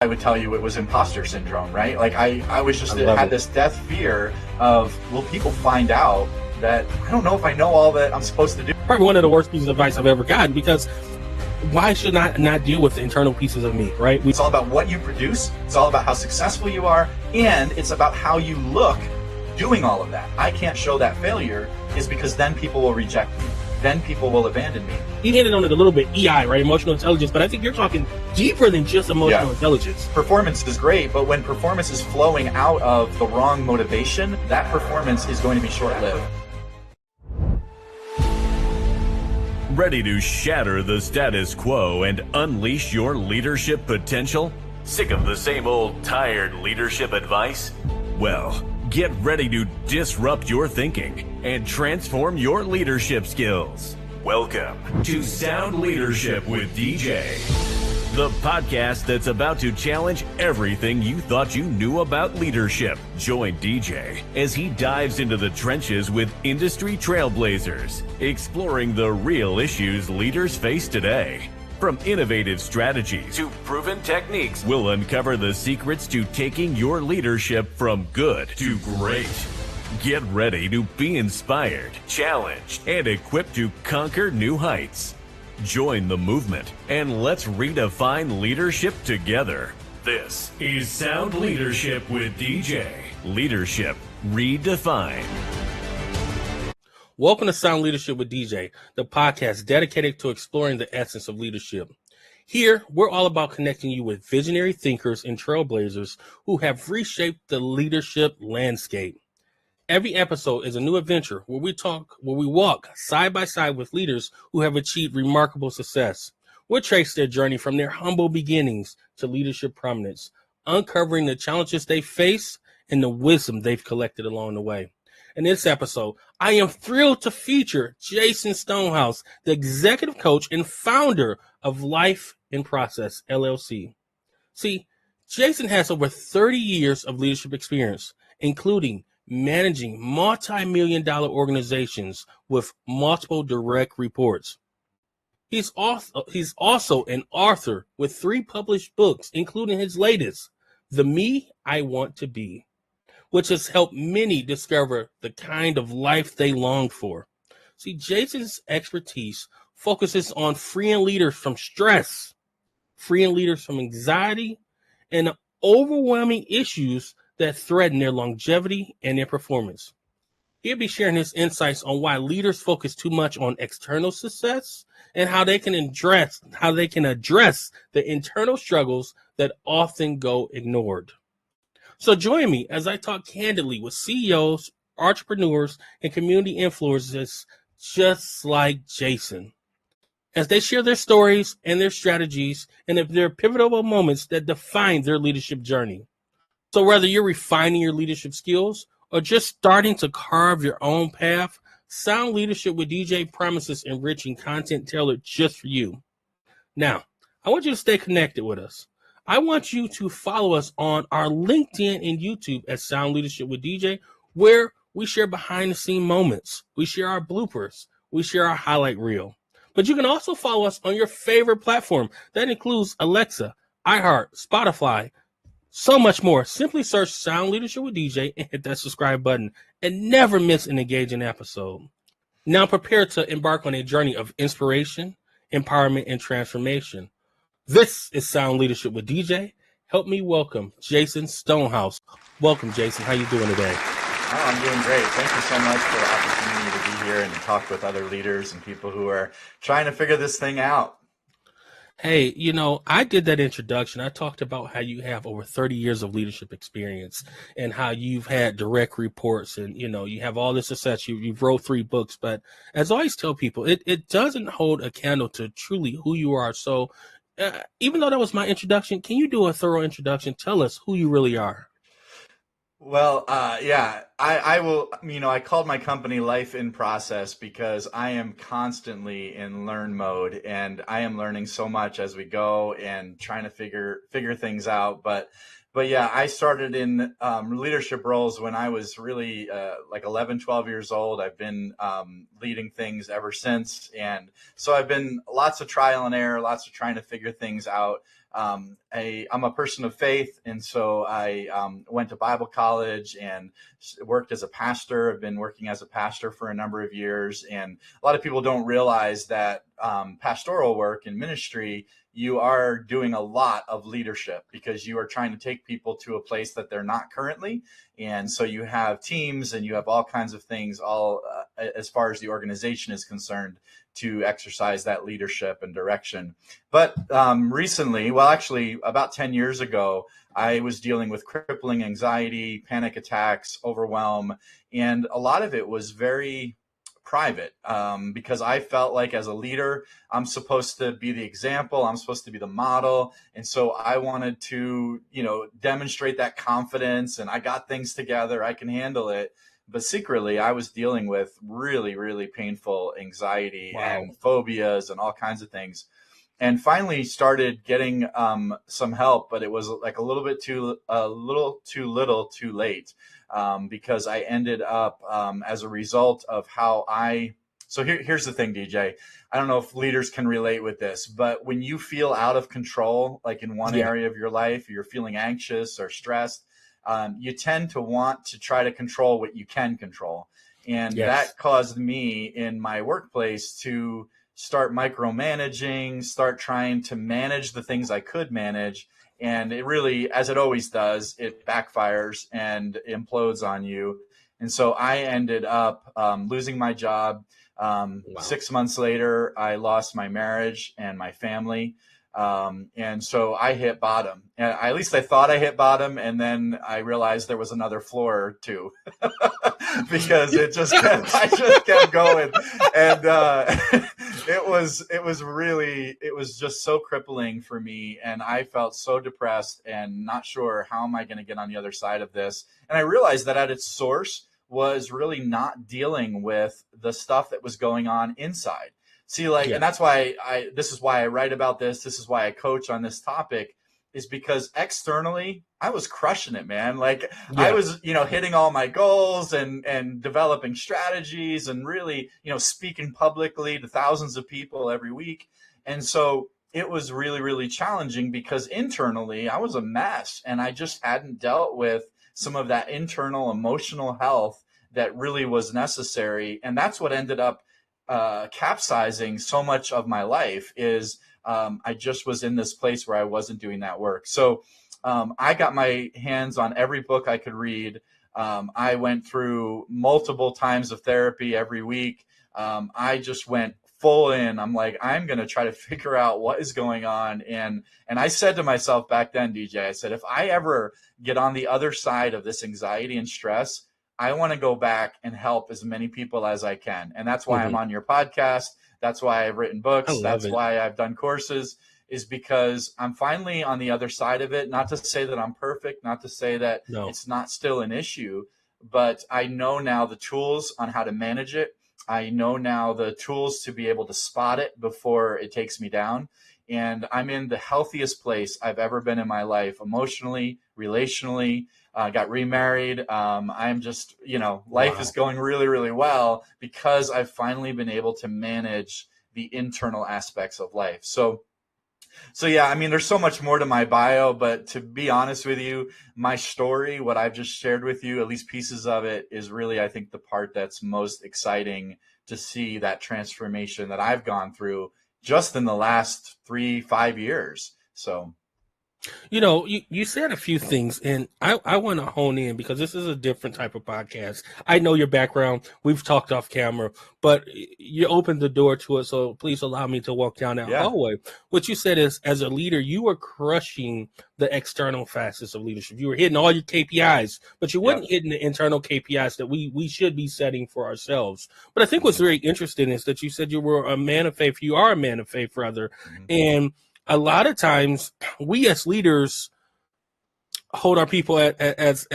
I would tell you it was imposter syndrome, right? Like I was just had this death fear of, will people find out that I don't know if I know all that I'm supposed to do? Probably one of the worst pieces of advice I've ever gotten, because why should I not deal with the internal pieces of me, right? It's all about what you produce. It's all about how successful you are. And it's about how you look doing all of that. I can't show that failure is because then people will reject me. Then people will abandon me. You hit it on it a little bit, EI, right? Emotional intelligence, but I think you're talking deeper than just emotional intelligence. Performance is great, but when performance is flowing out of the wrong motivation, that performance is going to be short-lived. Ready to shatter the status quo and unleash your leadership potential? Sick of the same old tired leadership advice? Well, get ready to disrupt your thinking and transform your leadership skills. Welcome to Sound Leadership with DJ, the podcast that's about to challenge everything you thought you knew about leadership. Join DJ as he dives into the trenches with industry trailblazers, exploring the real issues leaders face today. From innovative strategies to proven techniques, we'll uncover the secrets to taking your leadership from good to great. Get ready to be inspired, challenged, and equipped to conquer new heights. Join the movement and let's redefine leadership together. This is Sound Leadership with DJ. Leadership redefined. Welcome to Sound Leadership with DJ, the podcast dedicated to exploring the essence of leadership. Here, we're all about connecting you with visionary thinkers and trailblazers who have reshaped the leadership landscape. Every episode is a new adventure where we walk side by side with leaders who have achieved remarkable success. We'll trace their journey from their humble beginnings to leadership prominence, uncovering the challenges they face and the wisdom they've collected along the way. In this episode, I am thrilled to feature Jason Stonehouse, the executive coach and founder of Life in Process, LLC. See, Jason has over 30 years of leadership experience, including managing multi-million-dollar organizations with multiple direct reports. He's also an author with 3 published books, including his latest, The Me I Want to Be, which has helped many discover the kind of life they long for. See, Jason's expertise focuses on freeing leaders from stress, freeing leaders from anxiety, and overwhelming issues that threaten their longevity and their performance. He'll be sharing his insights on why leaders focus too much on external success and how they can address the internal struggles that often go ignored. So join me as I talk candidly with CEOs, entrepreneurs, and community influencers just like Jason, as they share their stories and their strategies and their pivotal moments that define their leadership journey. So whether you're refining your leadership skills or just starting to carve your own path, Sound Leadership with DJ promises enriching content tailored just for you. Now, I want you to stay connected with us. I want you to follow us on our LinkedIn and YouTube at Sound Leadership with DJ, where we share behind-the-scenes moments. We share our bloopers. We share our highlight reel. But you can also follow us on your favorite platform. That includes Alexa, iHeart, Spotify, so much more. Simply search Sound Leadership with DJ and hit that subscribe button and never miss an engaging episode. Now prepare to embark on a journey of inspiration, empowerment, and transformation. This is Sound Leadership with DJ. Help me welcome Jason Stonehouse. Welcome, Jason. How you doing today? Oh, I'm doing great. Thank you so much for the opportunity to be here and to talk with other leaders and people who are trying to figure this thing out. Hey, I did that introduction. I talked about how you have over 30 years of leadership experience and how you've had direct reports and, you have all this success. You've wrote 3 books, but as I always tell people, it doesn't hold a candle to truly who you are. So even though that was my introduction, can you do a thorough introduction? Tell us who you really are. Well, I will, I called my company Life in Process because I am constantly in learn mode and I am learning so much as we go and trying to figure things out. But But yeah, I started in leadership roles when I was really like 11, 12 years old. I've been leading things ever since. And so I've been lots of trial and error, lots of trying to figure things out. I'm a person of faith. And so I went to Bible college and worked as a pastor. I've been working as a pastor for a number of years. And a lot of people don't realize that pastoral work and ministry, you are doing a lot of leadership because you are trying to take people to a place that they're not currently. And so you have teams and you have all kinds of things, all as far as the organization is concerned, to exercise that leadership and direction. But recently, well, actually about 10 years ago, I was dealing with crippling anxiety, panic attacks, overwhelm, and a lot of it was very private because I felt like as a leader, I'm supposed to be the example. I'm supposed to be the model. And so I wanted to, demonstrate that confidence, and I got things together. I can handle it. But secretly, I was dealing with really, really painful anxiety and phobias and all kinds of things. And finally started getting some help, but it was like a little too little too late. Because I ended up as a result of how here's the thing, DJ. I don't know if leaders can relate with this, but when you feel out of control, like in one area of your life, you're feeling anxious or stressed, you tend to want to try to control what you can control. And that caused me in my workplace to start micromanaging, start trying to manage the things I could manage. And it really, as it always does, it backfires and implodes on you. And so I ended up losing my job. 6 months later, I lost my marriage and my family. And so I hit bottom. And at least I thought I hit bottom. And then I realized there was another floor or two because I just kept going. And it was just so crippling for me. And I felt so depressed and not sure how am I going to get on the other side of this. And I realized that at its source was really not dealing with the stuff that was going on inside. See, and that's why this is why I write about this. This is why I coach on this topic, is because externally I was crushing it, man. I was, hitting all my goals and developing strategies and really, speaking publicly to thousands of people every week. And so it was really, really challenging because internally I was a mess and I just hadn't dealt with some of that internal emotional health that really was necessary. And that's what ended up capsizing so much of my life is I just was in this place where I wasn't doing that work. So I got my hands on every book I could read. I went through multiple times of therapy every week. I just went full in. I'm like, I'm going to try to figure out what is going on. And I said to myself back then, DJ, I said, if I ever get on the other side of this anxiety and stress, I want to go back and help as many people as I can. And that's why I'm on your podcast. That's why I've written books. That's why I've done courses, is because I'm finally on the other side of it. Not to say that I'm perfect, not to say that it's not still an issue, but I know now the tools on how to manage it. I know now the tools to be able to spot it before it takes me down. And I'm in the healthiest place I've ever been in my life, emotionally, relationally. Got remarried. I'm just, life is going really, really well because I've finally been able to manage the internal aspects of life. So yeah, I mean, there's so much more to my bio, but to be honest with you, my story, what I've just shared with you, at least pieces of it, is really, I think, the part that's most exciting to see that transformation that I've gone through just in the last 3-5 years. So. You said a few things, and I want to hone in because this is a different type of podcast. I know your background. We've talked off camera, but you opened the door to it, so please allow me to walk down that hallway. What you said is, as a leader, you were crushing the external facets of leadership. You were hitting all your KPIs, but you weren't hitting the internal KPIs that we should be setting for ourselves. But I think what's very interesting is that you said you were a man of faith. You are a man of faith, rather, and a lot of times we as leaders hold our people as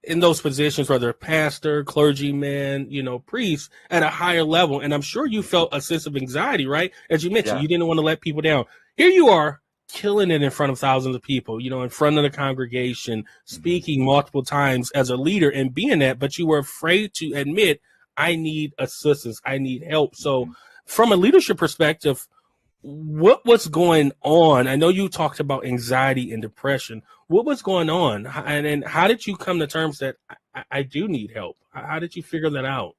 in those positions, whether pastor, clergyman, priest, at a higher level. And I'm sure you felt a sense of anxiety, right? As you mentioned, you didn't want to let people down. Here you are killing it in front of thousands of people, in front of the congregation, speaking multiple times as a leader and being that, but you were afraid to admit, I need assistance, I need help. So from a leadership perspective, what was going on? I know you talked about anxiety and depression. What was going on? And how did you come to terms that I do need help? How did you figure that out?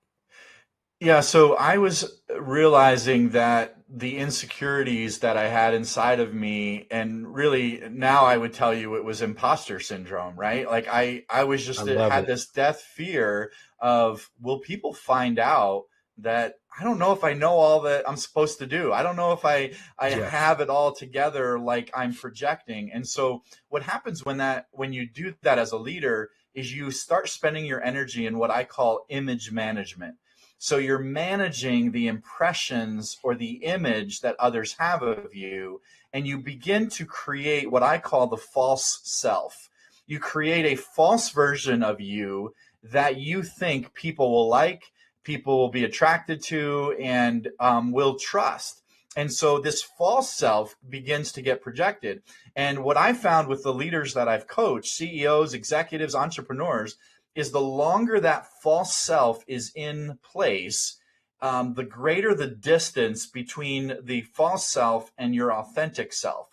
Yeah, so I was realizing that the insecurities that I had inside of me, and really now I would tell you it was imposter syndrome, right? Like I was I just love had it. this death fear of, will people find out that I don't know if I know all that I'm supposed to do? I don't know if I Yes. have it all together like I'm projecting. And so what happens when you do that as a leader is you start spending your energy in what I call image management. So you're managing the impressions or the image that others have of you, and you begin to create what I call the false self. You create a false version of you that you think people will like, people will be attracted to, and will trust. And so this false self begins to get projected. And what I found with the leaders that I've coached, CEOs, executives, entrepreneurs, is the longer that false self is in place, the greater the distance between the false self and your authentic self.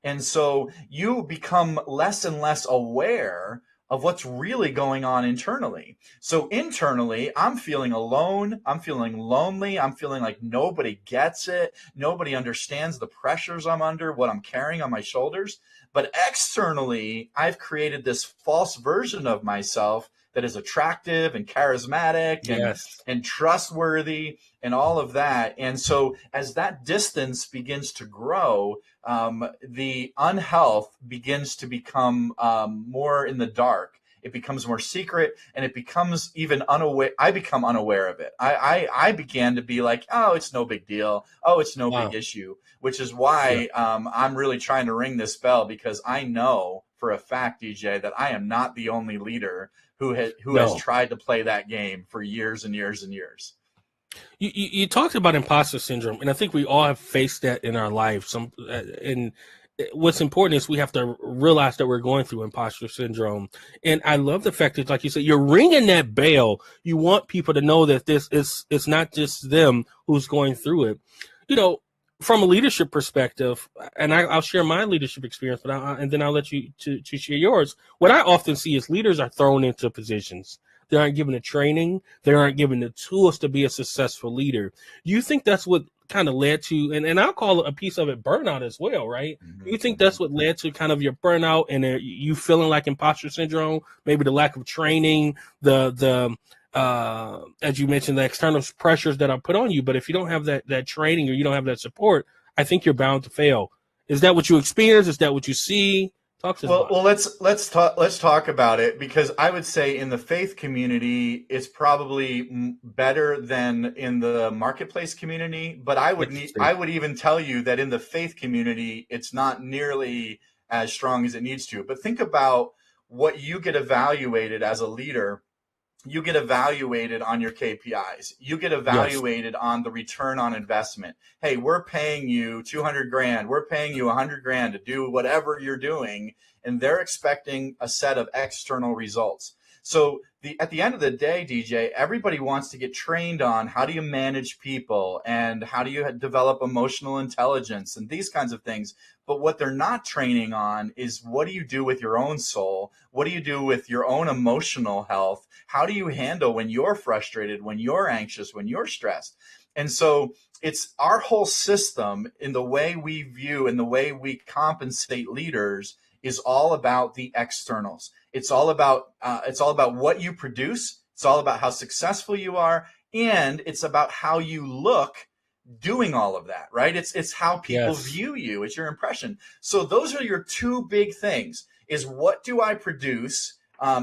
And so you become less and less aware of what's really going on internally. So internally, I'm feeling alone. I'm feeling lonely. I'm feeling like nobody gets it. Nobody understands the pressures I'm under, what I'm carrying on my shoulders. But externally, I've created this false version of myself that is attractive and charismatic Yes. and trustworthy and all of that. And so as that distance begins to grow, the unhealth begins to become more in the dark. It becomes more secret, and it becomes even unaware. I become unaware of it. I began to be like, oh, it's no big deal. Oh, it's no big Wow. issue, which is Yeah. why I'm really trying to ring this bell, because I know for a fact, DJ, that I am not the only leader who has No. tried to play that game for years and years and years. You talked about imposter syndrome, and I think we all have faced that in our life. And what's important is we have to realize that we're going through imposter syndrome. And I love the fact that, like you said, you're ringing that bell. You want people to know that this is it's not just them who's going through it. You know, from a leadership perspective, and I'll share my leadership experience, and then I'll let you to share yours. What I often see is leaders are thrown into positions. They aren't given the training. They aren't given the tools to be a successful leader. Do you think that's what kind of led to, and I'll call it a piece of it, burnout as well, right? Do you think that's what led to kind of your burnout and you feeling like imposter syndrome, maybe the lack of training, the as you mentioned, the external pressures that are put on you? But if you don't have that training or you don't have that support, I think you're bound to fail. Is that what you experience? Is that what you see? Talk to us Well, about well, let's talk about it, because I would say in the faith community, it's probably better than in the marketplace community. But it. I Interesting. would even tell you that in the faith community, it's not nearly as strong as it needs to. But think about what you get evaluated as a leader. You get evaluated on your KPIs. You get Yes. evaluated on the return on investment. Hey, we're paying you 200 grand. We're paying you 100 grand to do whatever you're doing. And they're expecting a set of external results. So at the end of the day, DJ, everybody wants to get trained on how do you manage people and how do you develop emotional intelligence and these kinds of things. But what they're not training on is, what do you do with your own soul? What do you do with your own emotional health? How do you handle when you're frustrated, when you're anxious, when you're stressed? And so it's our whole system in the way we view and the way we compensate leaders is all about the externals. It's all about what you produce. It's all about how successful you are, and it's about how you look doing all of that, right? It's how people Yes. view you. It's your impression. So those are your two big things: is what do I produce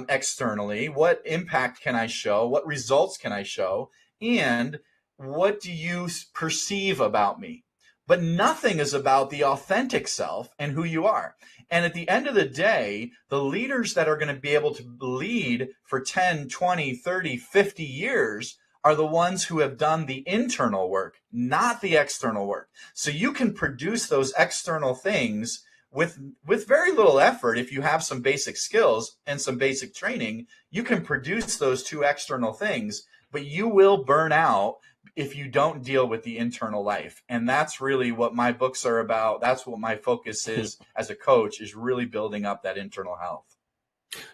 externally? What impact can I show? What results can I show? And what do you perceive about me? But nothing is about the authentic self and who you are. And at the end of the day, the leaders that are going to be able to lead for 10, 20, 30, 50 years are the ones who have done the internal work, not the external work. So you can produce those external things with very little effort, if you have some basic skills and some basic training, you can produce those two external things, but you will burn out if you don't deal with the internal life. And that's really what my books are about. That's what my focus is as a coach, is really building up that internal health.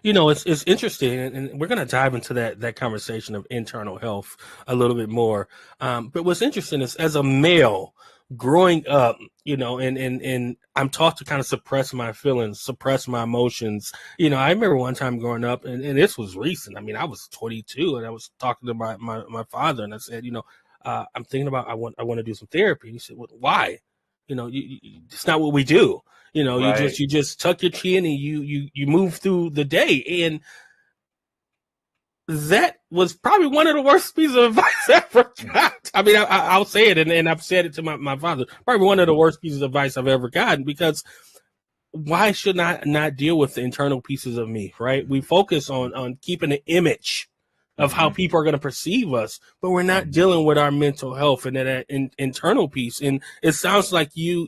It's interesting, and we're going to dive into that conversation of internal health a little bit more. But what's interesting is, as a male growing up, and I'm taught to kind of suppress my feelings, suppress my emotions. I remember one time growing up, and this was recent. I mean, I was 22, and I was talking to my father, and I said, I'm thinking about, I want to do some therapy. And he said, well, why? It's not what we do. Right. You just tuck your chin and you move through the day. And that was probably one of the worst pieces of advice I ever got. I mean, I'll say it, and I've said it to my father. Probably one of the worst pieces of advice I've ever gotten, because why should I not deal with the internal pieces of me, right? We focus on keeping an image of how people are going to perceive us, but we're not dealing with our mental health and that internal piece. And it sounds like you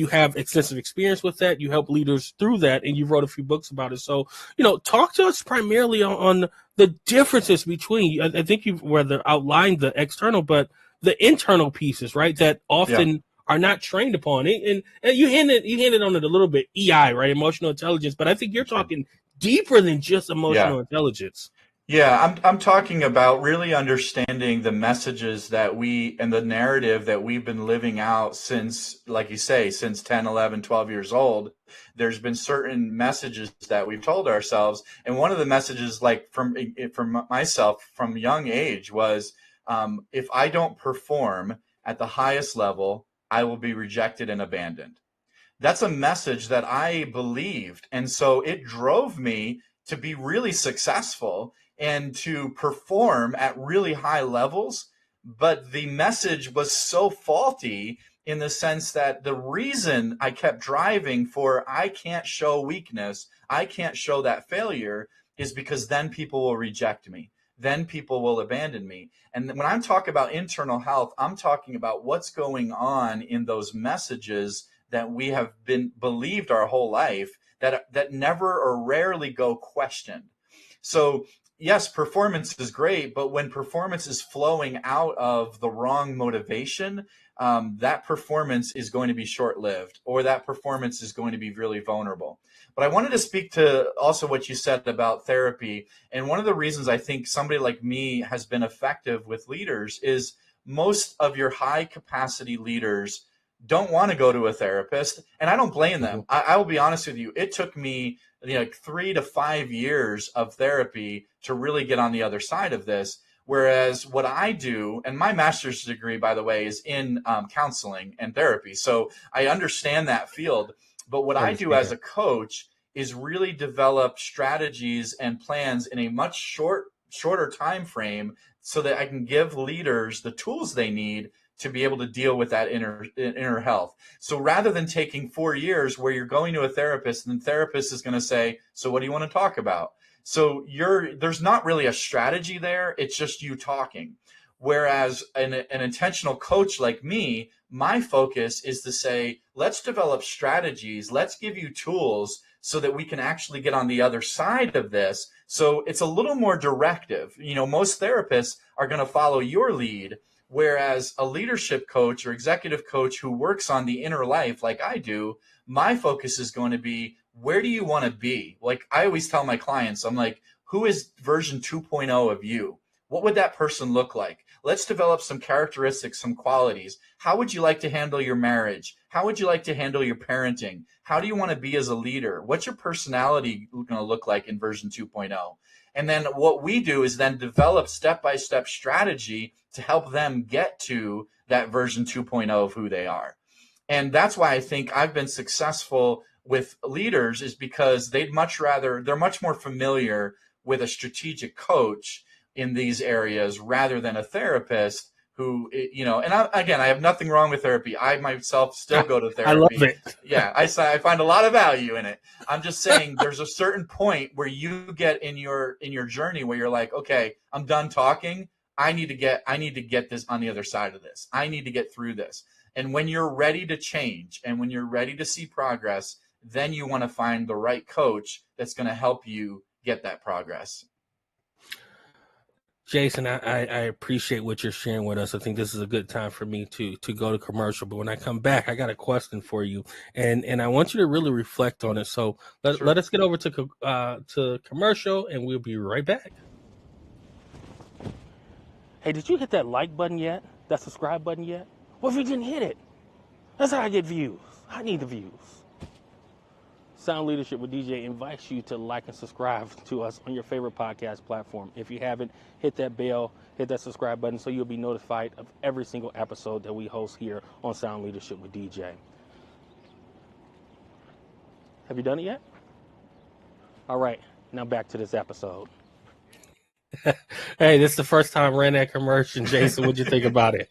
have extensive experience with that. You help leaders through that, and you wrote a few books about it. So, talk to us primarily on the differences between, I think you've rather outlined the external, but the internal pieces, right? That often are not trained upon. And you hinted on it a little bit, EI, right? Emotional intelligence, but I think you're talking deeper than just emotional intelligence. Yeah, I'm talking about really understanding the messages that and the narrative that we've been living out since, like you say, since 10, 11, 12 years old. There's been certain messages that we've told ourselves. And one of the messages, like from myself from young age, was if I don't perform at the highest level, I will be rejected and abandoned. That's a message that I believed. And so it drove me to be really successful and to perform at really high levels. But the message was so faulty, in the sense that the reason I kept driving for I can't show weakness, I can't show that failure, is because then people will reject me. Then people will abandon me. And when I'm talking about internal health, I'm talking about what's going on in those messages that we have been believed our whole life, that never or rarely go questioned. So yes, performance is great, but when performance is flowing out of the wrong motivation, that performance is going to be short-lived, or that performance is going to be really vulnerable. But I wanted to speak to also what you said about therapy. And one of the reasons I think somebody like me has been effective with leaders is most of your high capacity leaders don't want to go to a therapist. And I don't blame them. I will be honest with you. It took me 3 to 5 years of therapy to really get on the other side of this. Whereas what I do, and my master's degree, by the way, is in counseling and therapy. So I understand that field. But what I do as a coach is really develop strategies and plans in a much shorter time frame, so that I can give leaders the tools they need to be able to deal with that inner health. So rather than taking 4 years where you're going to a therapist and the therapist is going to say, so what do you want to talk about? So there's not really a strategy there. It's just you talking. Whereas an intentional coach like me, my focus is to say, let's develop strategies. Let's give you tools so that we can actually get on the other side of this. So it's a little more directive. Most therapists are going to follow your lead. Whereas a leadership coach or executive coach who works on the inner life like I do, my focus is going to be, where do you want to be? Like I always tell my clients, I'm like, who is version 2.0 of you? What would that person look like? Let's develop some characteristics, some qualities. How would you like to handle your marriage? How would you like to handle your parenting? How do you want to be as a leader? What's your personality going to look like in version 2.0? And then what we do is then develop step-by-step strategy to help them get to that version 2.0 of who they are. And that's why I think I've been successful with leaders, is because they're much more familiar with a strategic coach in these areas rather than a therapist who, and I have nothing wrong with therapy. I myself still go to therapy. I love it. Yeah, I find a lot of value in it. I'm just saying there's a certain point where you get in your journey where you're like, okay, I'm done talking. I need to get this on the other side of this. I need to get through this. And when you're ready to change and when you're ready to see progress, then you want to find the right coach that's going to help you get that progress. Jason, I appreciate what you're sharing with us. I think this is a good time for me to go to commercial. But when I come back, I got a question for you, and I want you to really reflect on it. So let us get over to commercial, and we'll be right back. Hey, did you hit that like button yet? That subscribe button yet? What if you didn't hit it? That's how I get views. I need the views. Sound Leadership with DJ invites you to like and subscribe to us on your favorite podcast platform. If you haven't, hit that bell, hit that subscribe button so you'll be notified of every single episode that we host here on Sound Leadership with DJ. Have you done it yet? All right, now back to this episode. Hey, this is the first time I ran that commercial. Jason, what'd you think about it?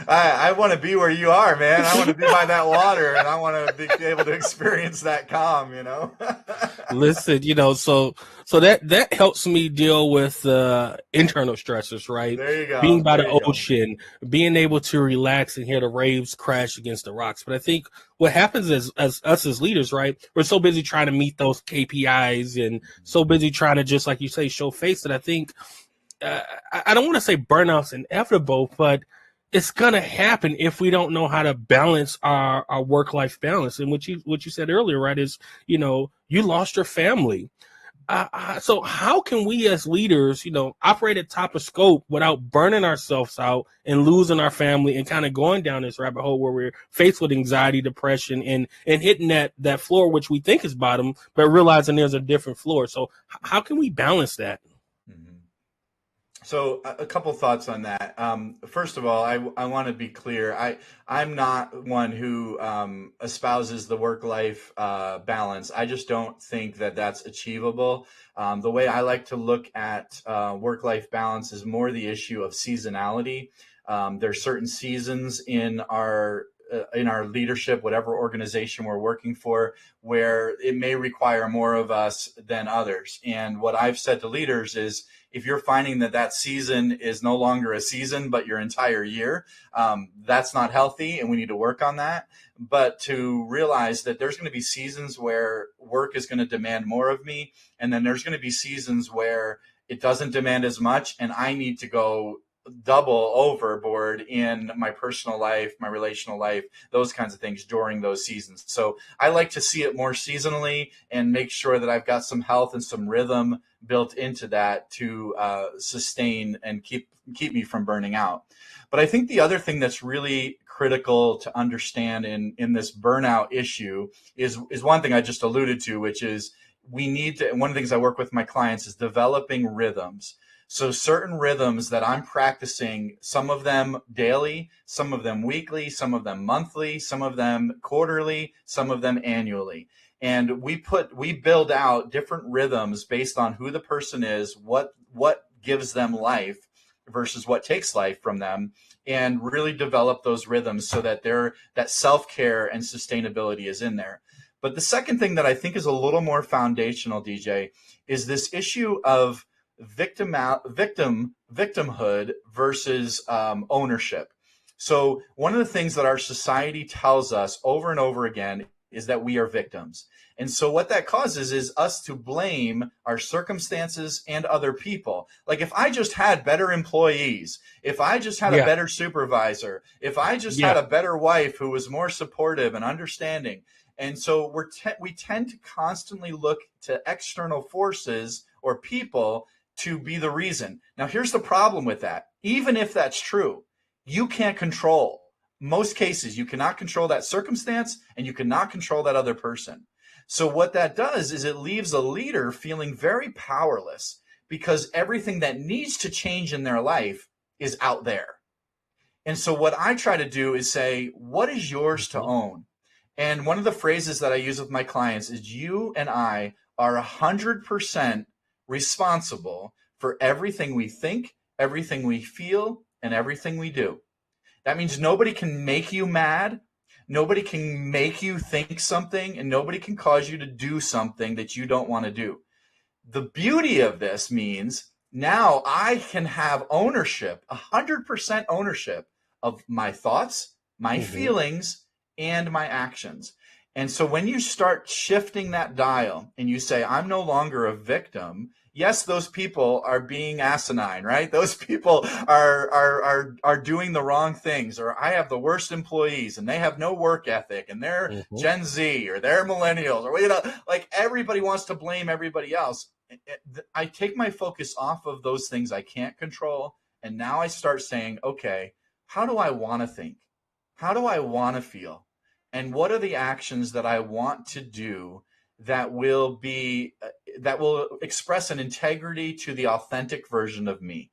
I want to be where you are, man. I want to be by that water, and I want to be able to experience that calm, Listen, so that helps me deal with internal stressors, right? There you go. Being by the ocean, being able to relax and hear the waves crash against the rocks. But I think what happens is, as us as leaders, right, we're so busy trying to meet those KPIs and so busy trying to, just like you say, show face, that I think I don't want to say burnout's inevitable, but it's gonna happen if we don't know how to balance our work-life balance. And what you said earlier, right, is you lost your family. So how can we as leaders, operate at top of scope without burning ourselves out and losing our family and kind of going down this rabbit hole where we're faced with anxiety, depression, and hitting that floor which we think is bottom, but realizing there's a different floor. So how can we balance that? So a couple thoughts on that. First of all, I want to be clear. I'm not one who espouses the work-life balance. I just don't think that that's achievable. The way I like to look at work-life balance is more the issue of seasonality. There's certain seasons in our leadership, whatever organization we're working for, where it may require more of us than others. And what I've said to leaders is, if you're finding that season is no longer a season, but your entire year, that's not healthy, and we need to work on that. But to realize that there's going to be seasons where work is going to demand more of me, and then there's going to be seasons where it doesn't demand as much, and I need to go double overboard in my personal life, my relational life, those kinds of things during those seasons. So I like to see it more seasonally and make sure that I've got some health and some rhythm built into that to sustain and keep me from burning out. But I think the other thing that's really critical to understand in this burnout issue is one thing I just alluded to, which is we need to, and one of the things I work with my clients is developing rhythms. So certain rhythms that I'm practicing, some of them daily, some of them weekly, some of them monthly, some of them quarterly, some of them annually. And we build out different rhythms based on who the person is, what gives them life versus what takes life from them, and really develop those rhythms so that that self-care and sustainability is in there. But the second thing that I think is a little more foundational, DJ, is this issue of victimhood versus ownership. So one of the things that our society tells us over and over again is that we are victims. And so what that causes is us to blame our circumstances and other people. Like, if I just had better employees, if I just had a better supervisor, if I just had a better wife who was more supportive and understanding. And so we tend to constantly look to external forces or people to be the reason. Now, here's the problem with that. Even if that's true, you can't control. Most cases, you cannot control that circumstance, and you cannot control that other person. So what that does is it leaves a leader feeling very powerless, because everything that needs to change in their life is out there. And so what I try to do is say, what is yours to own? And one of the phrases that I use with my clients is, you and I are 100% responsible for everything we think, everything we feel, and everything we do. That means nobody can make you mad, nobody can make you think something, and nobody can cause you to do something that you don't want to do. The beauty of this means now I can have ownership, 100% ownership of my thoughts, my Mm-hmm. feelings, and my actions. And so when you start shifting that dial and you say, I'm no longer a victim, yes, those people are being asinine, right? Those people are doing the wrong things, or I have the worst employees and they have no work ethic and they're Mm-hmm. Gen Z or they're millennials, or like everybody wants to blame everybody else. I take my focus off of those things I can't control, and now I start saying, okay, how do I want to think? How do I want to feel? And what are the actions that I want to do that will express an integrity to the authentic version of me?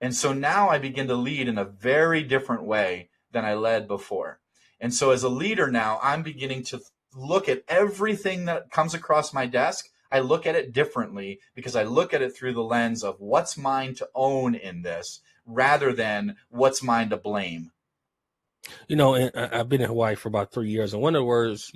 And so now I begin to lead in a very different way than I led before. And so as a leader now, I'm beginning to look at everything that comes across my desk. I look at it differently because I look at it through the lens of what's mine to own in this rather than what's mine to blame. And I've been in Hawaii for about 3 years, and one of the words,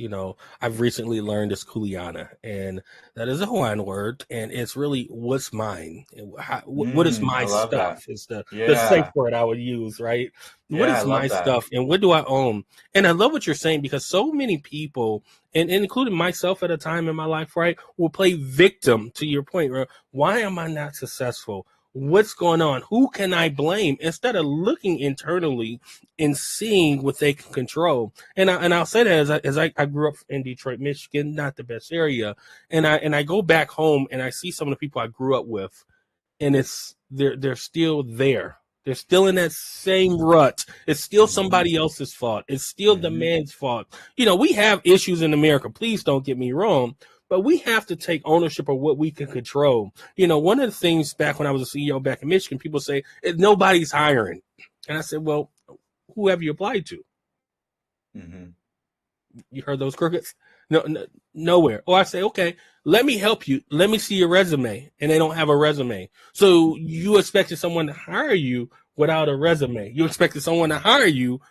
I've recently learned is kuleana, and that is a Hawaiian word, and it's really what's mine. And what is my I love stuff that. is the safe Yeah. word I would use, right? What Yeah, I is my love that. stuff, and what do I own? And I love what you're saying, because so many people, and including myself at a time in my life, right, will play victim to your point, right? Why am I not successful? What's going on? Who can I blame? Instead of looking internally and seeing what they can control. And I'll say that as I grew up in Detroit, Michigan, not the best area, and I go back home and I see some of the people I grew up with, and they're still there. They're still in that same rut. It's still Mm-hmm. somebody else's fault. It's still the Mm-hmm. man's fault. We have issues in America. Please don't get me wrong, but we have to take ownership of what we can control. One of the things back when I was a CEO back in Michigan, people say nobody's hiring, and I said, well, who have you applied to? Mm-hmm. You heard those crickets? No, nowhere. Or I say, okay, let me help you. Let me see your resume. And they don't have a resume. So you expected someone to hire you without a resume. You expected someone to hire you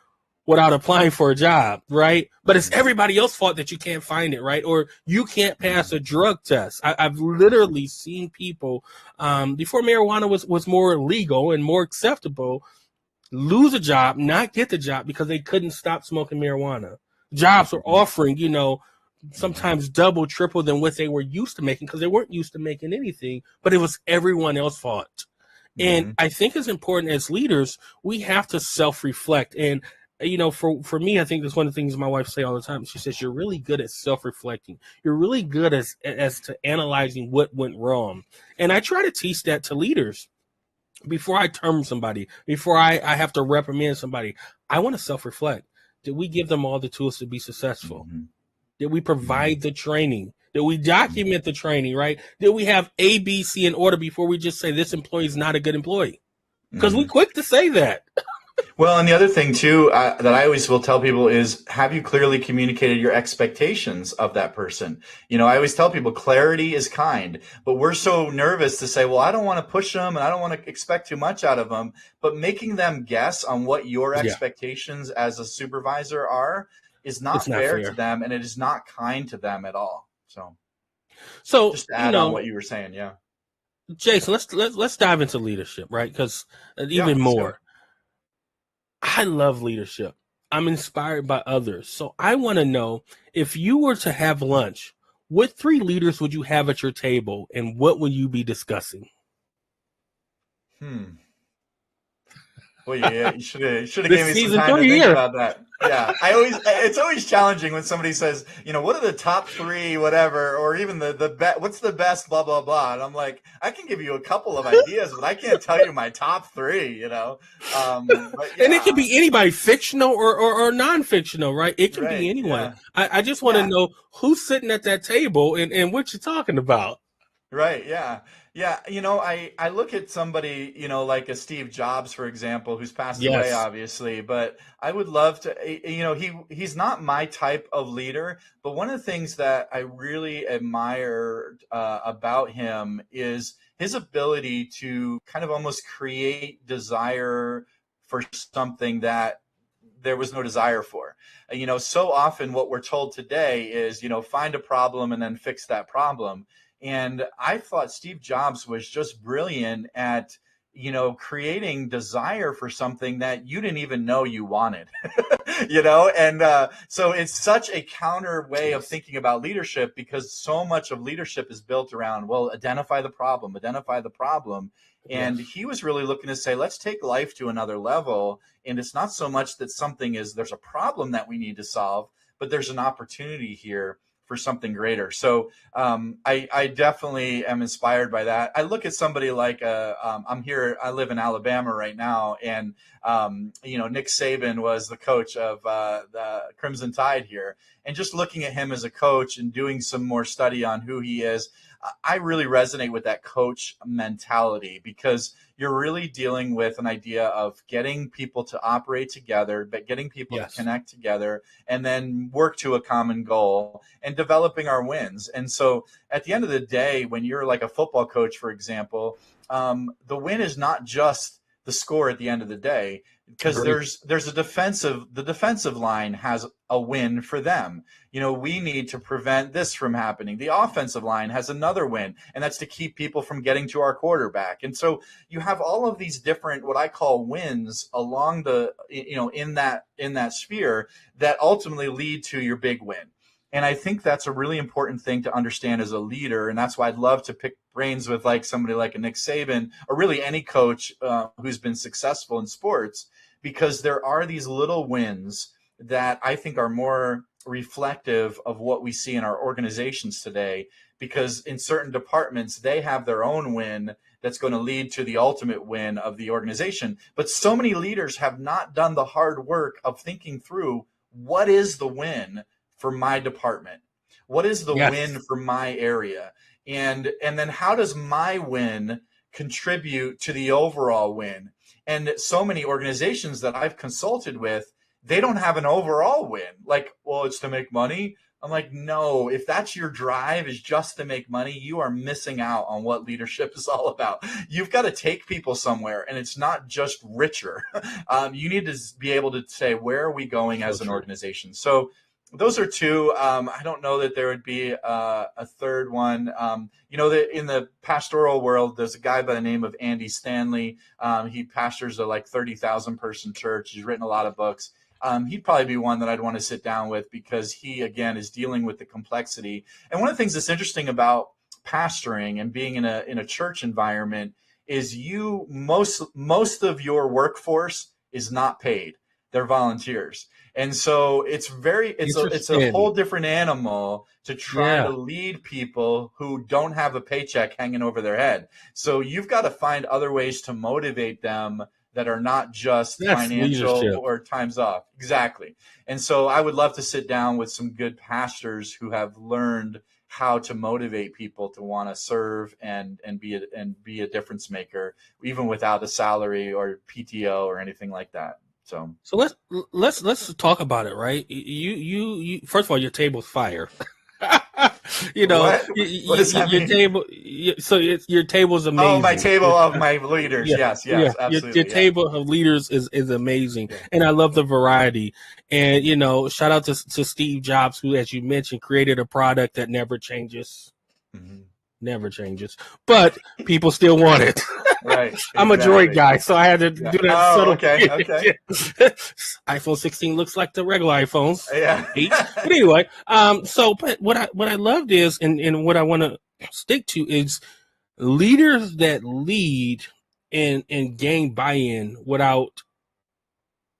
without applying for a job, right? But it's Mm-hmm. everybody else's fault that you can't find it, right? Or you can't pass Mm-hmm. a drug test. I've literally seen people, before marijuana was more legal and more acceptable, lose a job, not get the job because they couldn't stop smoking marijuana. Jobs were Mm-hmm. offering, Mm-hmm. sometimes double, triple than what they were used to making because they weren't used to making anything, but it was everyone else's fault. And Mm-hmm. I think it's important as leaders, we have to self-reflect. And, for me, I think that's one of the things my wife say all the time. She says, you're really good at self-reflecting. You're really good as to analyzing what went wrong. And I try to teach that to leaders. Before I term somebody, before I have to reprimand somebody, I want to self-reflect. Did we give them all the tools to be successful? Mm-hmm. Did we Mm-hmm. provide the training? Did we document the training, right? Did we have A, B, C in order before we just say this employee is not a good employee? Because we Mm-hmm. quick to say that. Well, and the other thing too that I always will tell people is, have you clearly communicated your expectations of that person? I always tell people clarity is kind, but we're so nervous to say, well, I don't want to push them and I don't want to expect too much out of them. But making them guess on what your Yeah, expectations as a supervisor are is it's not not fair to fair. them, and it is not kind to them at all. So So, just to add on what you were saying, yeah. Jason, let's dive into leadership, right? Because Yeah, even let's go. more, I love leadership. I'm inspired by others. So I want to know, if you were to have lunch, what three leaders would you have at your table and what would you be discussing? Hmm. Well, yeah, you should have This gave me some season time to 3 think here. about that. Yeah, it's always challenging when somebody says, what are the top three, whatever, or even what's the best, blah blah blah, and I'm like, I can give you a couple of ideas, but I can't tell you my top three. But And it yeah, could be anybody, fictional or non-fictional, right? It can be right, anyone. yeah, I just want to yeah. know who's sitting at that table and what you're talking about. Right. Yeah. Yeah. I look at somebody, like a Steve Jobs, for example, who's passed away, Yes, obviously, but I would love to, he's not my type of leader, but one of the things that I really admire about him is his ability to kind of almost create desire for something that there was no desire for. So often what we're told today is, find a problem and then fix that problem. And I thought Steve Jobs was just brilliant at creating desire for something that you didn't even know you wanted, and so it's such a counter way of thinking about leadership, because so much of leadership is built around, well, identify the problem. And Yes. he was really looking to say, let's take life to another level. And it's not so much that there's a problem that we need to solve, but there's an opportunity here for something greater. So I definitely am inspired by that. I look at somebody like I live in Alabama right now, and Nick Saban was the coach of the Crimson Tide here, and just looking at him as a coach and doing some more study on who he is, I really resonate with that coach mentality, because you're really dealing with an idea of getting people to operate together, but getting people Yes. to connect together and then work to a common goal and developing our wins. And so at the end of the day, when you're like a football coach, for example, the win is not just the score at the end of the day, because Agreed. there's the defensive line has a win for them. We need to prevent this from happening. The offensive line has another win, and that's to keep people from getting to our quarterback. And so you have all of these different, what I call wins along in that sphere that ultimately lead to your big win. And I think that's a really important thing to understand as a leader. And that's why I'd love to pick brains with like somebody like a Nick Saban, or really any coach who's been successful in sports, because there are these little wins that I think are more reflective of what we see in our organizations today, because in certain departments, they have their own win that's going to lead to the ultimate win of the organization. But so many leaders have not done the hard work of thinking through, what is the win for my department? What is the Yes. win for my area? And then how does my win contribute to the overall win? And so many organizations that I've consulted with, they don't have an overall win. Like, well, it's to make money. I'm like, no, if that's your drive, is just to make money, you are missing out on what leadership is all about. You've got to take people somewhere, and it's not just richer. You need to be able to say, where are we going as an organization? So those are two. I don't know that there would be a third one. That in the pastoral world, there's a guy by the name of Andy Stanley. He pastors a 30,000 person church. He's written a lot of books. He'd probably be one that I'd want to sit down with, because he, again, is dealing with the complexity. And one of the things that's interesting about pastoring and being in a church environment is most of your workforce is not paid. They're volunteers. And so it's a whole different animal to try to lead people who don't have a paycheck hanging over their head. So you've got to find other ways to motivate them that are not just financial leadership. Or time's off. Exactly. And so I would love to sit down with some good pastors who have learned how to motivate people to want to serve and be a difference maker, even without a salary or PTO or anything like that. So let's talk about it, right? You first of all, your table's fire. What does that your mean? table. So your table's amazing. Oh, my table of my leaders. Yes, absolutely. Your table of leaders is amazing, and I love the variety. And shout out to Steve Jobs, who, as you mentioned, created a product that never changes. Mm-hmm. Never changes, but people still want it. Right. I'm a Droid guy, so I had to do that. Oh, okay. iPhone 16 looks like the regular iPhones. Yeah. But anyway, but what I loved is, and what I want to stick to is leaders that lead and gain buy-in without.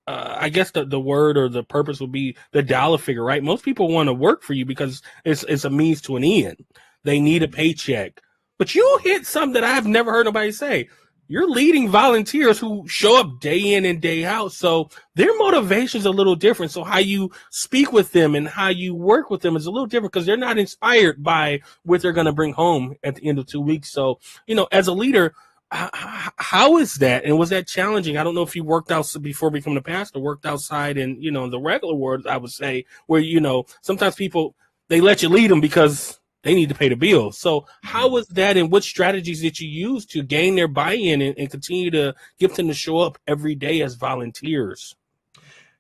I guess the word or the purpose would be the dollar figure, right? Most people want to work for you because it's a means to an end. They need a paycheck. But you hit something that I've never heard nobody say. You're leading volunteers who show up day in and day out. So their motivation is a little different. So how you speak with them and how you work with them is a little different, because they're not inspired by what they're going to bring home at the end of 2 weeks. So, as a leader, how is that? And was that challenging? I don't know if you worked out before becoming a pastor, worked outside in, the regular world, I would say, where, sometimes people, they let you lead them because they need to pay the bills. So how was that, and what strategies did you use to gain their buy-in and continue to get them to show up every day as volunteers?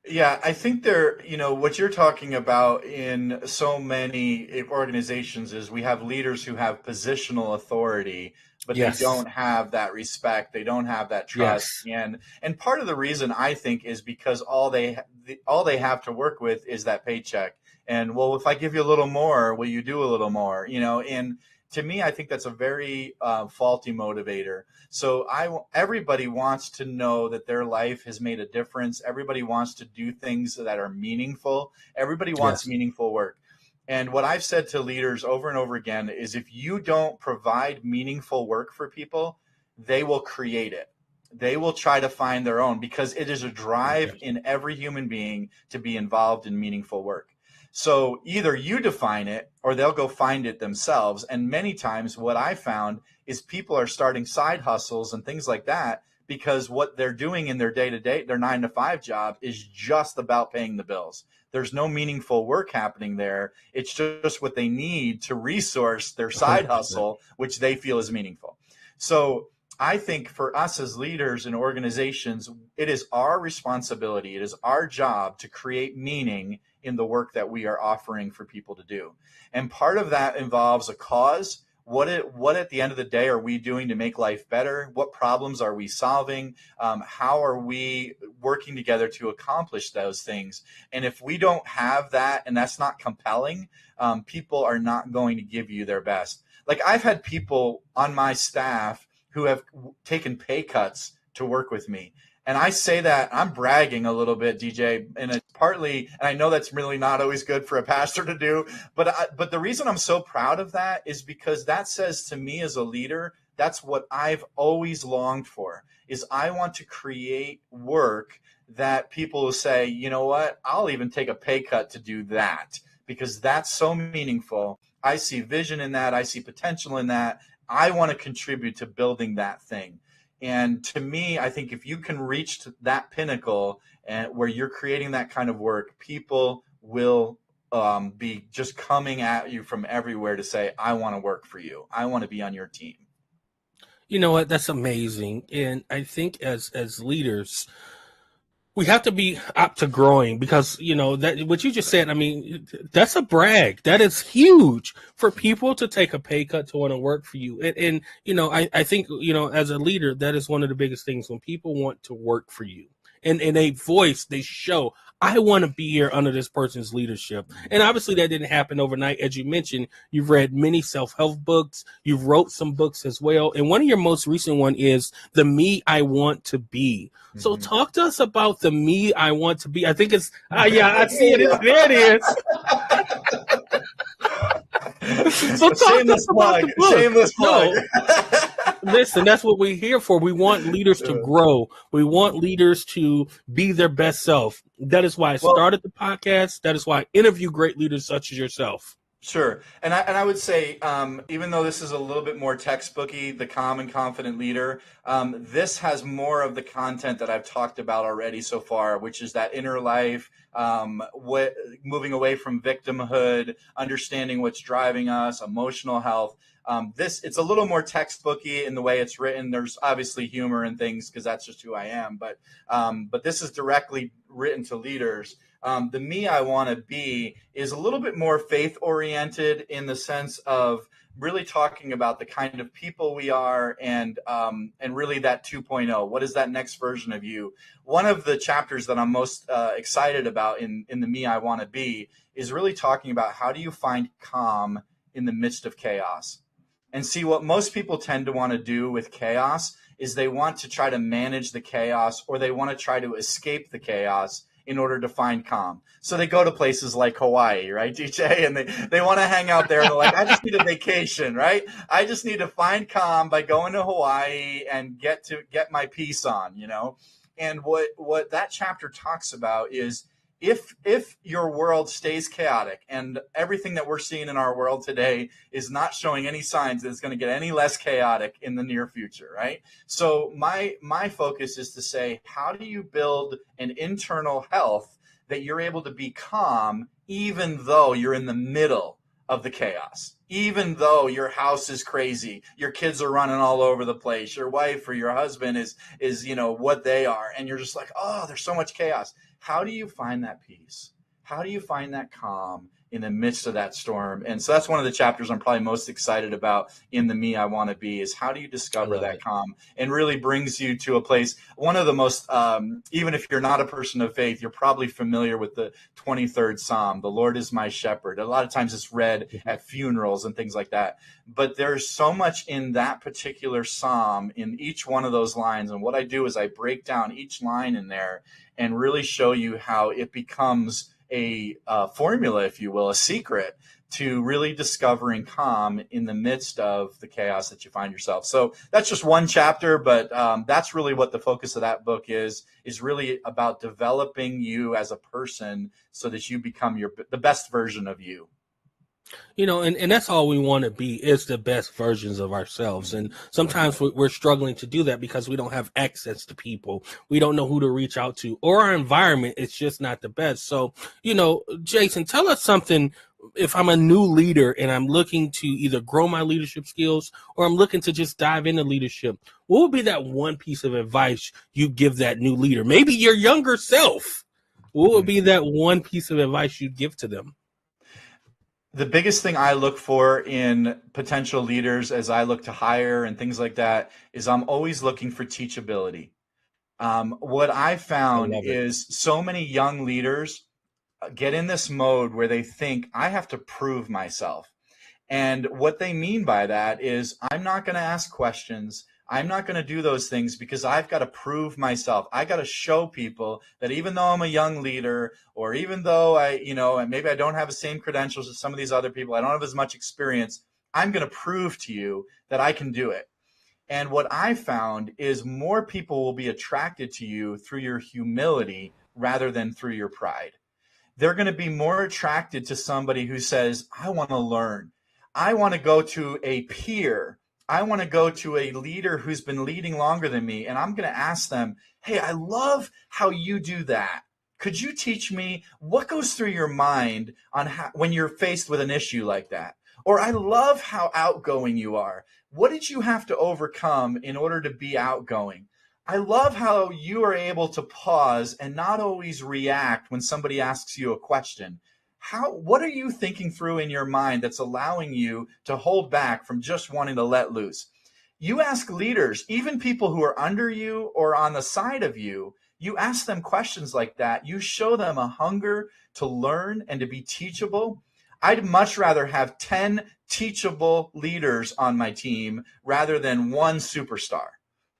Yeah, I think what you're talking about in so many organizations is we have leaders who have positional authority, but they Yes. don't have that respect. They don't have that trust. Yes. And part of the reason I think is because all they have to work with is that paycheck. And well, if I give you a little more, will you do a little more? And to me, I think that's a very faulty motivator. So everybody wants to know that their life has made a difference. Everybody wants to do things that are meaningful. Everybody wants Yes. meaningful work. And what I've said to leaders over and over again is if you don't provide meaningful work for people, they will create it. They will try to find their own because it is a drive in every human being to be involved in meaningful work. So either you define it or they'll go find it themselves. And many times what I found is people are starting side hustles and things like that because what they're doing in their day-to-day, their 9-to-5 job is just about paying the bills. There's no meaningful work happening there. It's just what they need to resource their side 100%. hustle, which they feel is meaningful. So I think for us as leaders in organizations, it is our responsibility, it is our job to create meaning in the work that we are offering for people to do. And part of that involves a cause. What at the end of the day are we doing to make life better? What problems are we solving? How are we working together to accomplish those things? And if we don't have that and that's not compelling, people are not going to give you their best. Like I've had people on my staff who have taken pay cuts to work with me. And I say that I'm bragging a little bit, DJ, and it's partly, and I know that's really not always good for a pastor to do, but the reason I'm so proud of that is because that says to me as a leader, that's what I've always longed for, is I want to create work that people will say, you know what, I'll even take a pay cut to do that because that's so meaningful. I see vision in that. I see potential in that. I want to contribute to building that thing. And to me, I think if you can reach to that pinnacle and where you're creating that kind of work, people will be just coming at you from everywhere to say, I want to work for you. I want to be on your team. You know what? That's amazing. And I think as leaders, we have to be up to growing because, that what you just said, I mean, that's a brag. That is huge for people to take a pay cut to want to work for you. And I think, as a leader, that is one of the biggest things when people want to work for you and they show, I want to be here under this person's leadership. And obviously that didn't happen overnight. As you mentioned, you've read many self-help books. You've wrote some books as well. And one of your most recent one is The Me I Want to Be. So talk to us about the me I want to be. I think it's, yeah, I see it. There it is. So talk to us about the book. Shameless plug. No, listen, that's what we're here for. We want leaders to grow. We want leaders to be their best self. That is why I started the podcast. That is why I interview great leaders such as yourself. Sure. And I would say, even though this is a little bit more textbooky, the Calm and Confident Leader, this has more of the content that I've talked about already so far, which is that inner life, moving away from victimhood, understanding what's driving us, emotional health. It's a little more textbooky in the way it's written. There's obviously humor and things because that's just who I am. But this is directly written to leaders. The Me I Want to Be is a little bit more faith-oriented in the sense of really talking about the kind of people we are and really that 2.0. What is that next version of you? One of the chapters that I'm most excited about in The Me I Want to Be is really talking about how do you find calm in the midst of chaos. And see, what most people tend to want to do with chaos is they want to try to manage the chaos or they want to try to escape the chaos in order to find calm. So they go to places like Hawaii, right, DJ? And they want to hang out there. And they're like, I just need a vacation, right? I just need to find calm by going to Hawaii and get my peace on, And what that chapter talks about is if your world stays chaotic and everything that we're seeing in our world today is not showing any signs that it's going to get any less chaotic in the near future, right? So my focus is to say, how do you build an internal health that you're able to be calm even though you're in the middle of the chaos, even though your house is crazy, your kids are running all over the place, your wife or your husband is what they are, and you're just like, oh, there's so much chaos. how do you find that peace? How do you find that calm in the midst of that storm? And so that's one of the chapters I'm probably most excited about in the Me I Want to Be, is how do you I discover love that it. calm, and really brings you to a place. One of the most, even if you're not a person of faith, you're probably familiar with the 23rd Psalm, the Lord is my shepherd. A lot of times it's read at funerals and things like that. But there's so much in that particular Psalm in each one of those lines. And what I do is I break down each line in there and really show you how it becomes a formula, if you will, a secret to really discovering calm in the midst of the chaos that you find yourself. So that's just one chapter, but that's really what the focus of that book is really about developing you as a person so that you become the best version of you. And that's all we want to be, is the best versions of ourselves. And sometimes we're struggling to do that because we don't have access to people. We don't know who to reach out to, or our environment is just not the best. So, Jason, tell us something. If I'm a new leader and I'm looking to either grow my leadership skills or I'm looking to just dive into leadership, what would be that one piece of advice you give that new leader? Maybe your younger self. What would be that one piece of advice you'd give to them? The biggest thing I look for in potential leaders as I look to hire and things like that is I'm always looking for teachability. What I I found love it. is so many young leaders get in this mode where they think I have to prove myself. And what they mean by that is I'm not going to ask questions. I'm not going to do those things because I've got to prove myself. I got to show people that even though I'm a young leader, or even though and maybe I don't have the same credentials as some of these other people, I don't have as much experience, I'm going to prove to you that I can do it. And what I found is more people will be attracted to you through your humility rather than through your pride. They're going to be more attracted to somebody who says, I want to learn. I want to go to a peer. I want to go to a leader who's been leading longer than me. And I'm going to ask them, hey, I love how you do that. Could you teach me what goes through your mind on when you're faced with an issue like that? Or I love how outgoing you are. What did you have to overcome in order to be outgoing? I love how you are able to pause and not always react when somebody asks you a question. What are you thinking through in your mind that's allowing you to hold back from just wanting to let loose? You ask leaders, even people who are under you or on the side of you, you ask them questions like that. You show them a hunger to learn and to be teachable. I'd much rather have 10 teachable leaders on my team rather than one superstar.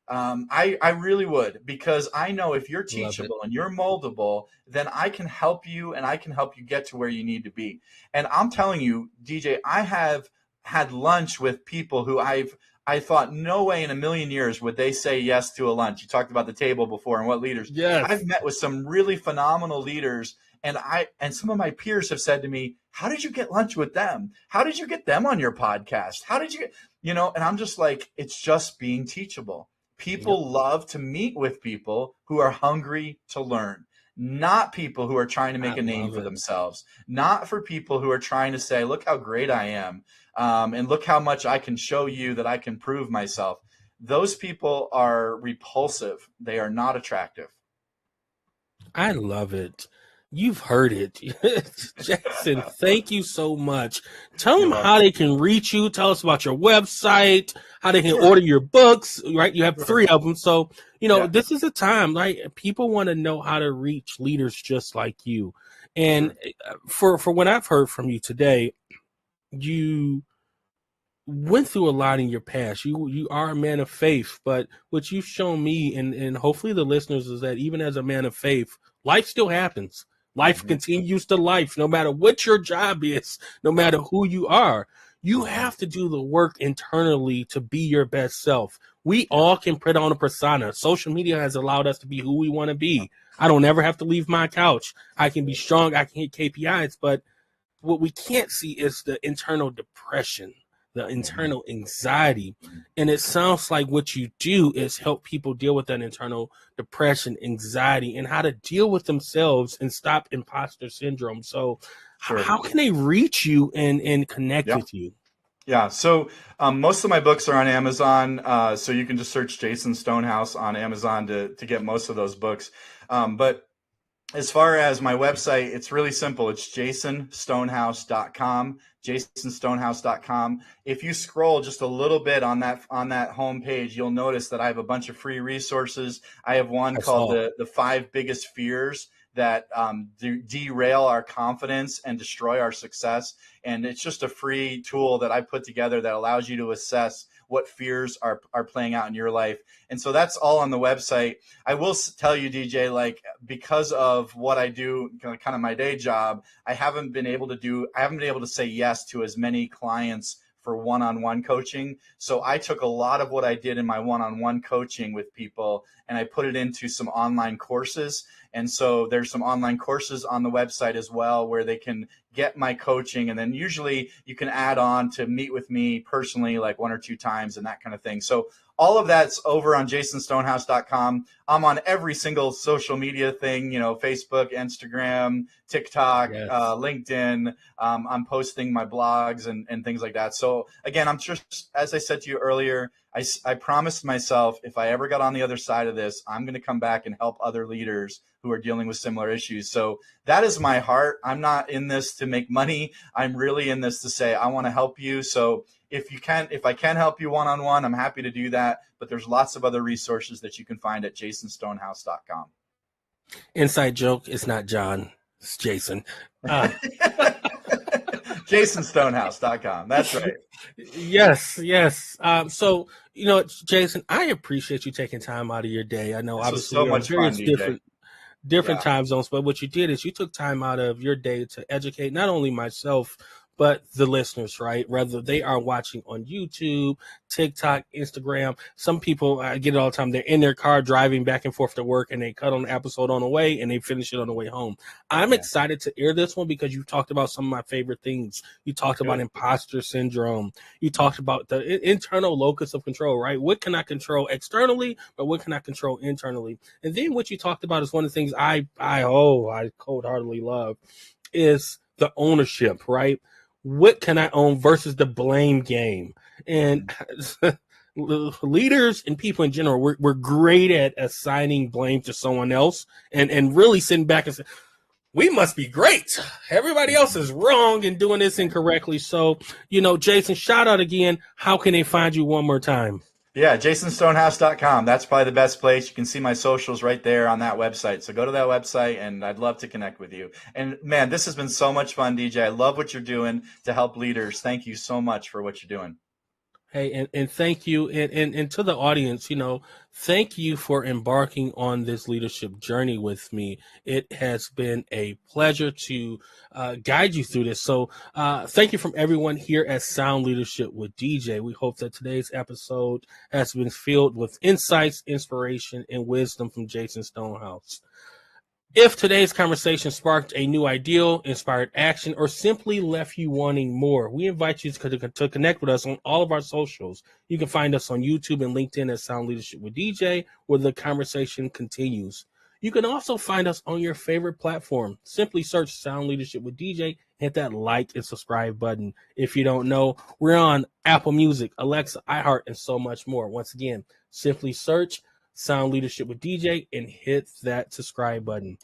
I really would, because I know if you're Love it. teachable and you're moldable, then I can help you and I can help you get to where you need to be. And I'm telling you, DJ, I have had lunch with people who I thought no way in a million years would they say yes to a lunch. You talked about the table before and what leaders. Yes. I've met with some really phenomenal leaders, and some of my peers have said to me, how did you get lunch with them? How did you get them on your podcast? How did you get, and I'm just like, it's just being teachable. People love to meet with people who are hungry to learn, not people who are trying to make I a name love for it. themselves, not for people who are trying to say, look how great I am, and look how much I can show you that I can prove myself. Those people are repulsive. They are not attractive. I love it. You've heard it. Jason, thank you so much. Tell You're them how welcome. they can reach you. Tell us about your website, how they can Sure. order your books, right? You have Sure. 3 of them. So, Yeah. this is a time, right? People want to know how to reach leaders just like you. And Sure. for what I've heard from you today, you went through a lot in your past. You are a man of faith, but what you've shown me and hopefully the listeners is that even as a man of faith, life still happens. Life continues to life, no matter what your job is, no matter who you are. You have to do the work internally to be your best self. We Yeah. all can put on a persona. Social media has allowed us to be who we want to be. I don't ever have to leave my couch. I can be strong. I can hit KPIs, but what we can't see is the internal depression, the internal anxiety. And it sounds like what you do is help people deal with that internal depression, anxiety, and how to deal with themselves and stop imposter syndrome. So Sure. how can they reach you and connect Yeah. with you? Yeah. So most of my books are on Amazon. So you can just search Jason Stonehouse on Amazon to get most of those books. But as far as my website, it's really simple. It's jasonstonehouse.com, jasonstonehouse.com. If you scroll just a little bit on that homepage, you'll notice that I have a bunch of free resources. I have one called the 5 biggest fears that derail our confidence and destroy our success. And it's just a free tool that I put together that allows you to assess what fears are playing out in your life. And so that's all on the website. I will tell you, DJ, like, because of what I do, kind of my day job, I haven't been able to say yes to as many clients for one-on-one coaching. So I took a lot of what I did in my one-on-one coaching with people and I put it into some online courses. And so there's some online courses on the website as well where they can get my coaching. And then usually you can add on to meet with me personally, like 1 or 2 times and that kind of thing. So all of that's over on jasonstonehouse.com. I'm on every single social media thing, Facebook, Instagram, TikTok, Yes. LinkedIn. I'm posting my blogs and things like that. So again, I'm just, as I said to you earlier, I promised myself if I ever got on the other side of this, I'm going to come back and help other leaders who are dealing with similar issues. So that is my heart. I'm not in this to make money. I'm really in this to say, I want to help you. So if I can help you one-on-one, I'm happy to do that. But there's lots of other resources that you can find at jasonstonehouse.com. Inside joke, it's not John, it's Jason. jasonstonehouse.com. That's right. Yes. So, Jason, I appreciate you taking time out of your day. I know This was obviously so we're on much fun, DJ. different Yeah. time zones, but what you did is you took time out of your day to educate not only myself, but the listeners, right? Whether they are watching on YouTube, TikTok, Instagram. Some people, I get it all the time, they're in their car driving back and forth to work and they cut on the episode on the way and they finish it on the way home. I'm excited to air this one because you talked about some of my favorite things. You talked about imposter syndrome. You talked about the internal locus of control, right? What can I control externally, but what can I control internally? And then what you talked about is one of the things I cold-heartedly love is the ownership, right? What can I own versus the blame game? And leaders and people in general, we're great at assigning blame to someone else and really sitting back and saying, we must be great. Everybody else is wrong and doing this incorrectly. So, Jason, shout out again. How can they find you one more time? Yeah, jasonstonehouse.com. That's probably the best place. You can see my socials right there on that website. So go to that website, and I'd love to connect with you. And, man, this has been so much fun, DJ. I love what you're doing to help leaders. Thank you so much for what you're doing. Hey, and thank you. And to the audience, thank you for embarking on this leadership journey with me. It has been a pleasure to guide you through this. So thank you from everyone here at Sound Leadership with DJ. We hope that today's episode has been filled with insights, inspiration, and wisdom from Jason Stonehouse. If today's conversation sparked a new ideal, inspired action, or simply left you wanting more, we invite you to connect with us on all of our socials. You can find us on YouTube and LinkedIn at Sound Leadership with DJ, where the conversation continues. You can also find us on your favorite platform. Simply search Sound Leadership with DJ, hit that like and subscribe button. If you don't know, we're on Apple Music, Alexa, iHeart, and so much more. Once again, simply search Sound Leadership with DJ and hit that subscribe button.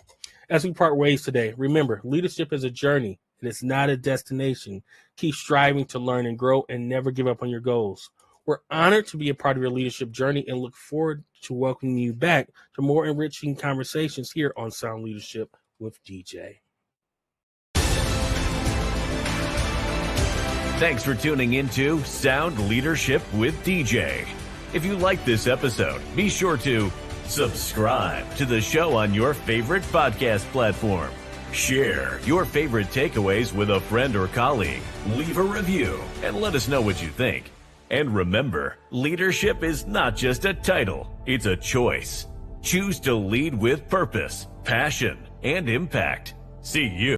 As we part ways today, remember, leadership is a journey and it's not a destination. Keep striving to learn and grow and never give up on your goals. We're honored to be a part of your leadership journey and look forward to welcoming you back to more enriching conversations here on Sound Leadership with DJ. Thanks for tuning into Sound Leadership with DJ. If you like this episode, be sure to subscribe to the show on your favorite podcast platform. Share your favorite takeaways with a friend or colleague. Leave a review and let us know what you think. And remember, leadership is not just a title, it's a choice. Choose to lead with purpose, passion, and impact. See you.